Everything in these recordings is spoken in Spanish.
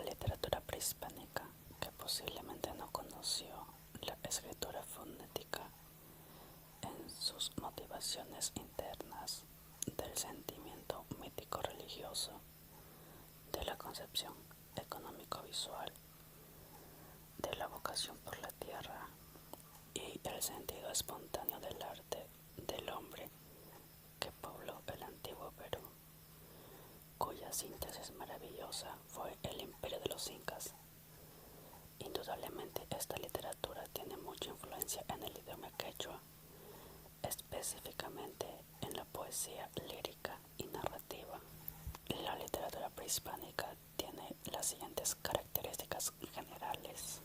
La literatura prehispánica, que posiblemente no conoció la escritura fonética en sus motivaciones internas del sentimiento mítico-religioso, de la concepción económico-visual, de la vocación por la tierra y el sentido espontáneo del arte del hombre que pobló el antiguo Perú, cuya síntesis maravillosa fue el imperio de los incas. Indudablemente esta literatura tiene mucha influencia en el idioma quechua, específicamente en la poesía lírica y narrativa. La literatura prehispánica tiene las siguientes características generales.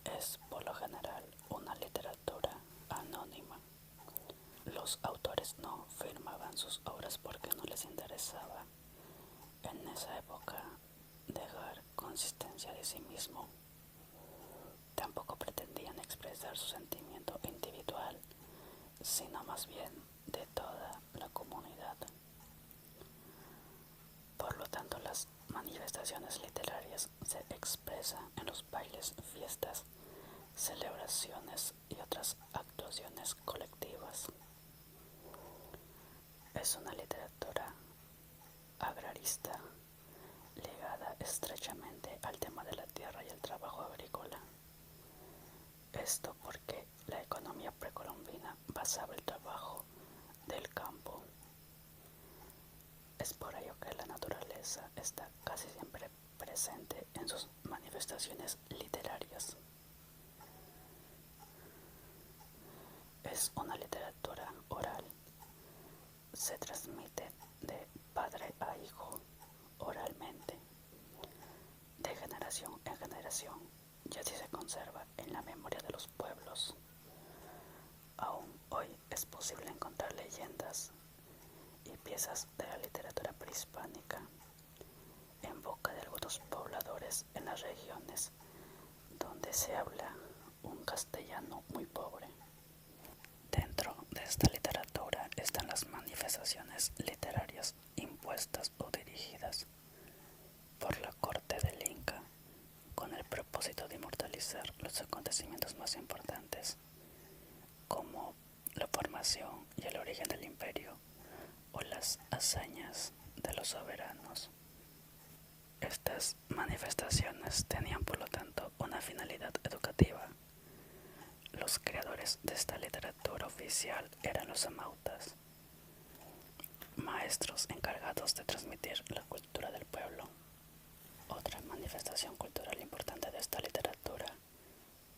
Es por lo general una literatura anónima. Los autores no firmaban sus obras porque no les interesaba en esa época dejar consistencia de sí mismo. Tampoco pretendían expresar su sentimiento individual, sino más bien de toda la comunidad. Por lo tanto, las manifestaciones literarias se expresan en los bailes, fiestas, celebraciones y otras actuaciones colectivas. Es una literatura agrarista, ligada estrechamente al tema de la tierra y el trabajo agrícola. Esto porque la economía precolombina basaba el trabajo del campo. Es por ello que la naturaleza está casi siempre presente en sus manifestaciones literarias. Es una literatura oral. Se transmite de padre a hijo oralmente, de generación en generación, y así se conserva en la memoria de los pueblos. Aún hoy es posible encontrar leyendas y piezas de la literatura prehispánica en boca de algunos pobladores en las regiones donde se habla un castellano muy pobre. Dentro de esta literatura están las manifestaciones literarias impuestas o dirigidas por la corte del Inca con el propósito de inmortalizar los acontecimientos más importantes, como la formación y el origen del imperio o las hazañas de los soberanos. Estas manifestaciones tenían por lo tanto una finalidad educativa. Los creadores de esta literatura oficial eran los amautas, maestros encargados de transmitir la cultura del pueblo. Otra manifestación cultural importante de esta literatura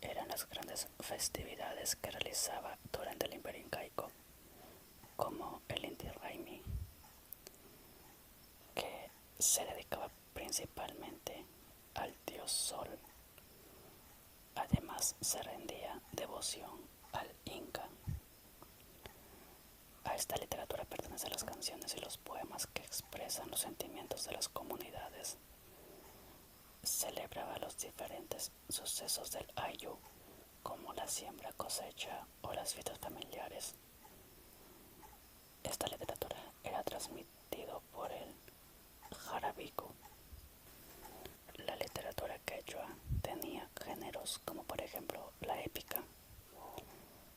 eran las grandes festividades que realizaba durante el Imperio Incaico, como el Inti Raymi, que se dedicaba principalmente al dios Sol. Además, se rendía devoción al Inca. A esta literatura pertenecen las canciones y los poemas que expresan los sentimientos de las comunidades. Celebraba los diferentes sucesos del Ayllu, como la siembra, cosecha o las fiestas familiares. Esta literatura era transmitido por el Jarabicu. La literatura quechua tenía géneros como por ejemplo la épica.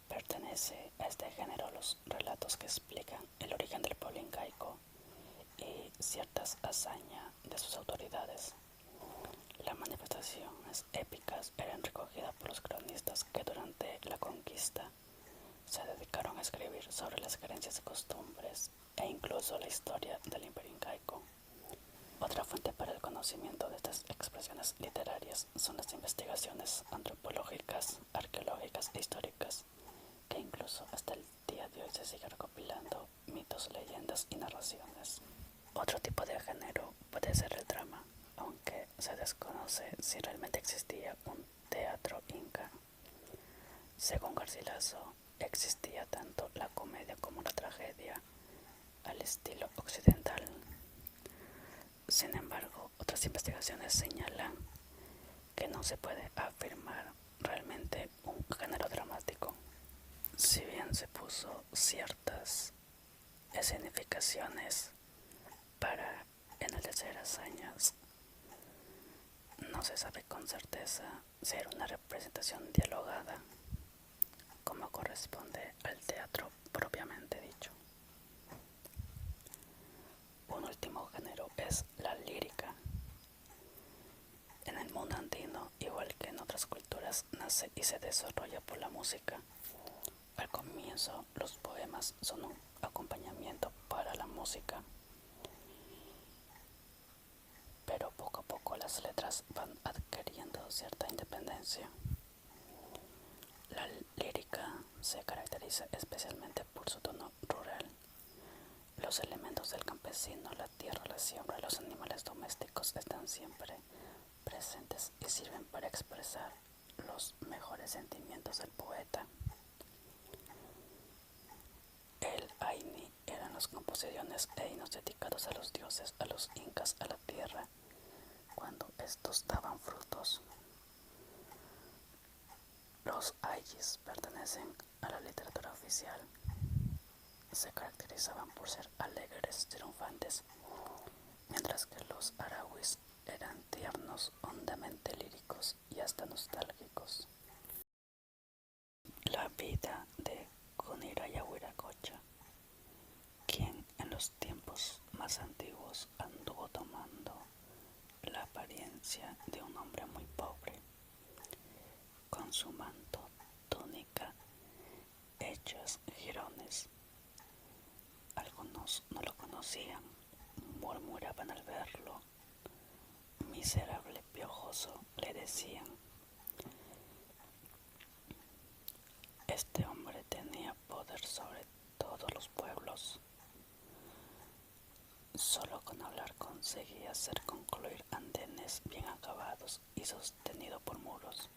Pertenece a este género los relatos que explican el origen del pueblo incaico y ciertas hazañas de sus autoridades. Las manifestaciones épicas eran recogidas por los cronistas que durante la conquista se dedicaron a escribir sobre las creencias y costumbres e incluso la historia del Imperio Incaico. Otra fuente para el conocimiento de estas expresiones literarias son las investigaciones antropológicas, arqueológicas e históricas, que incluso hasta el día de hoy se sigue recopilando mitos, leyendas y narraciones. Otro tipo de género puede ser el drama, aunque se desconoce si realmente existía un teatro inca. Según Garcilaso, existía tanto la comedia como la tragedia al estilo occidental. Sin embargo, otras investigaciones señalan que no se puede afirmar realmente un género dramático. Si bien se puso ciertas escenificaciones para enaltecer hazañas, interesa ser una representación dialogada, como corresponde al teatro propiamente dicho. Un último género es la lírica. En el mundo andino, igual que en otras culturas, nace y se desarrolla por la música. Al comienzo, los poemas son un acompañamiento para la música, pero poco a poco las letras van adquiriendo cierta independencia. La lírica se caracteriza especialmente por su tono rural. Los elementos del campesino, la tierra, la siembra, los animales domésticos están siempre presentes y sirven para expresar los mejores sentimientos del poeta. El Aini eran las composiciones e himnos dedicados a los dioses, a los incas, a la tierra, cuando estos daban frutos. Los Ayis pertenecen a la literatura oficial. Se caracterizaban por ser alegres, triunfantes, mientras que los Arawis eran tiernos, hondamente líricos y hasta nostálgicos. La vida de Kuniraya Huiracocha, quien en los tiempos más antiguos anduvo tomando la apariencia de un hombre muy pobre, con su manto, túnica, hechas jirones. Algunos no lo conocían, murmuraban al verlo. Miserable piojoso, le decían. Este hombre tenía poder sobre todos los pueblos. Solo con hablar conseguía hacer concluir andenes bien acabados y sostenidos por muros.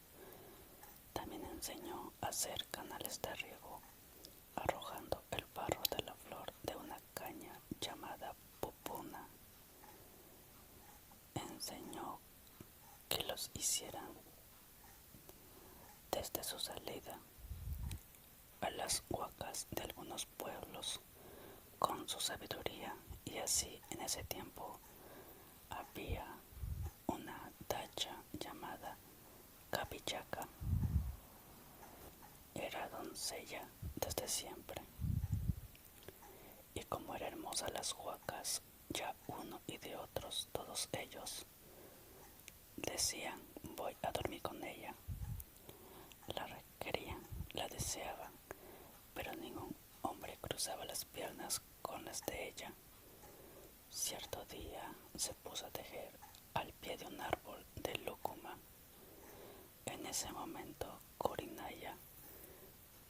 También enseñó a hacer canales de riego, arrojando el barro de la flor de una caña llamada pupuna. Enseñó que los hicieran desde su salida a las huacas de algunos pueblos con su sabiduría, y así en ese tiempo había una dacha llamada Capichaca. Era doncella desde siempre, y como era hermosa las huacas, ya uno y de otros, todos ellos decían: voy a dormir con ella. La requerían, la deseaban, pero ningún hombre cruzaba las piernas con las de ella. Cierto día se puso a tejer al pie de un árbol de lúcuma. En ese momento Corinaya,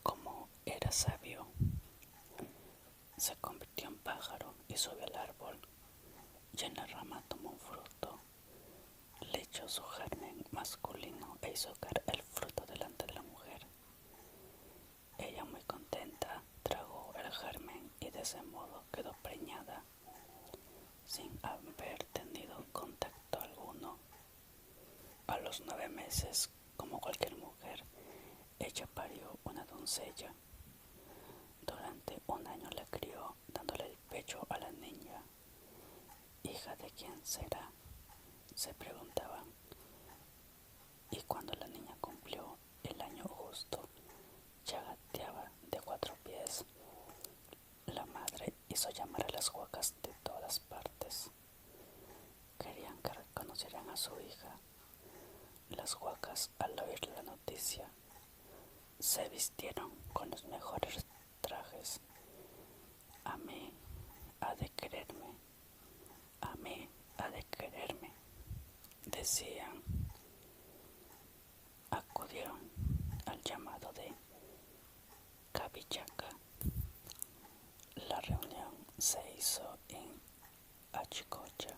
como era sabio, se convirtió en pájaro y subió al árbol, y en la rama tomó un fruto, le echó su germen masculino e hizo caer el fruto delante de la mujer. Ella, muy contenta, tragó el germen y de ese modo quedó preñada, sin haber tenido contacto alguno. A los 9 meses, como cualquier mujer, ella parió una doncella. Durante un año la crió, dándole el pecho a la niña. ¿Hija de quién será?, se preguntaban. Y cuando la niña cumplió el año justo, ya gateaba de 4 pies. La madre hizo llamar a las huacas de todas partes. Querían que reconocieran a su hija. Las huacas, al oír la noticia, se vistieron con los mejores trajes. A mí ha de quererme, a mí ha de quererme, decían. Acudieron al llamado de Capichaca. La reunión se hizo en Achicocha,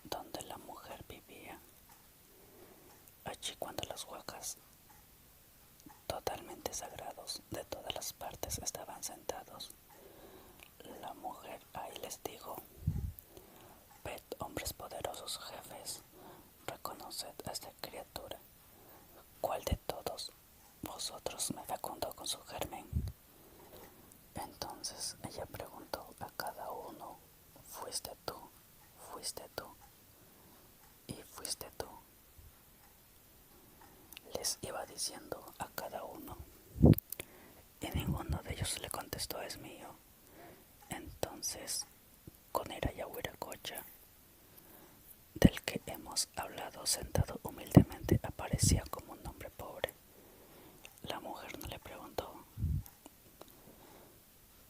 donde la mujer vivía. Allí, cuando las huacas, totalmente sagrados de todas las partes, estaban sentados, la mujer ahí les dijo: ved, hombres poderosos, jefes, reconoced a esta criatura. ¿Cuál de todos vosotros me fecundó con su germen? Entonces ella preguntó a cada uno: fuiste tú, y fuiste tú. les iba diciendo a cada uno, y ninguno de ellos le contestó es mío. Entonces, con Iraya Huiracocha, del que hemos hablado, sentado humildemente, aparecía como un hombre pobre. La mujer no le preguntó,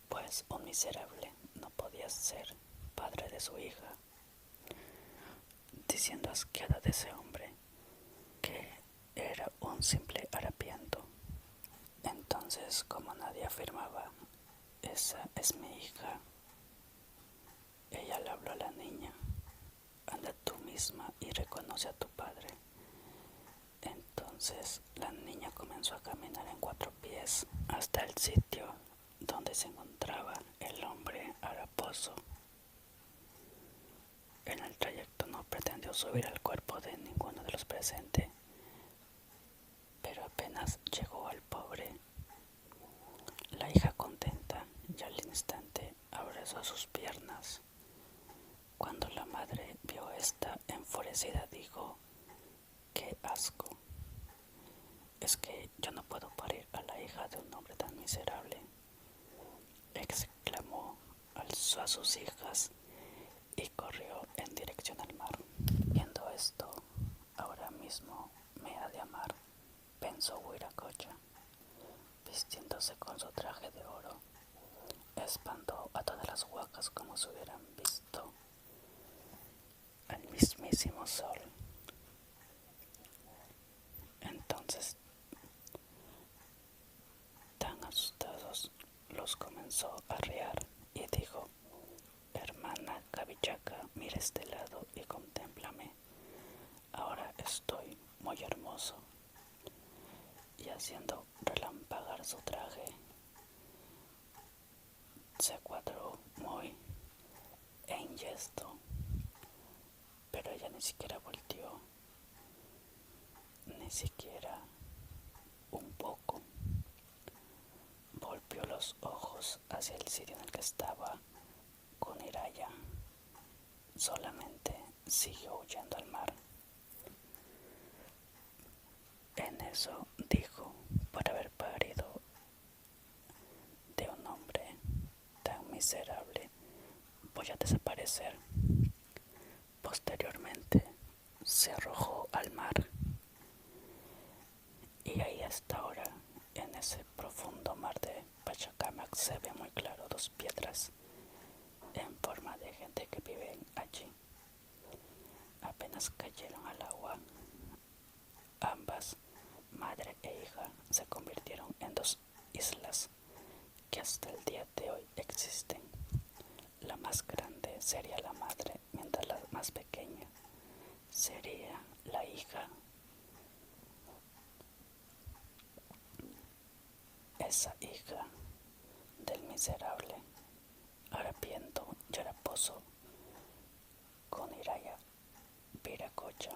pues un miserable no podía ser padre de su hija, diciendo asqueada de ese hombre que era un simple harapiento. Entonces, como nadie afirmaba, esa es mi hija, ella le habló a la niña, anda tú misma y reconoce a tu padre. Entonces la niña comenzó a caminar en 4 pies hasta el sitio donde se encontraba el hombre haraposo. En el trayecto no pretendió subir al cuerpo de ninguno de los presentes, pero apenas llegó al pobre, la hija contenta y al instante abrazó sus piernas. Cuando la madre vio esta enfurecida dijo, ¡qué asco! Es que yo no puedo parir a la hija de un hombre tan miserable. Exclamó, alzó a sus hijas y corrió en dirección al mar. Viendo esto, ahora mismo me ha de amar, pensó Huiracocha. Vistiéndose con su traje de oro, espantó a todas las huacas como si hubieran visto al mismísimo sol. Entonces, tan asustados, los comenzó a arriar y dijo, hermana Cabichaca, mira este lado y contémplame. Ahora estoy muy hermoso. Y haciendo relampagar su traje, se cuadró muy en gesto, pero ella ni siquiera volteó, ni siquiera un poco. Volvió los ojos hacia el sitio en el que estaba con Iraya. Solamente siguió huyendo al mar. En eso dijo, por haber parido de un hombre tan miserable, voy a desaparecer. Posteriormente se arrojó al mar y ahí hasta ahora, en ese profundo mar de Pachacamac, se ve muy claro 2 piedras en forma de gente que vive allí. Apenas cayeron al agua, ambas, madre e hija, se convirtieron en 2 islas que hasta el día de hoy existen. La más grande sería la madre, mientras la más pequeña sería la hija. Esa hija del miserable, harapiento y haraposo con Iraya Huiracocha.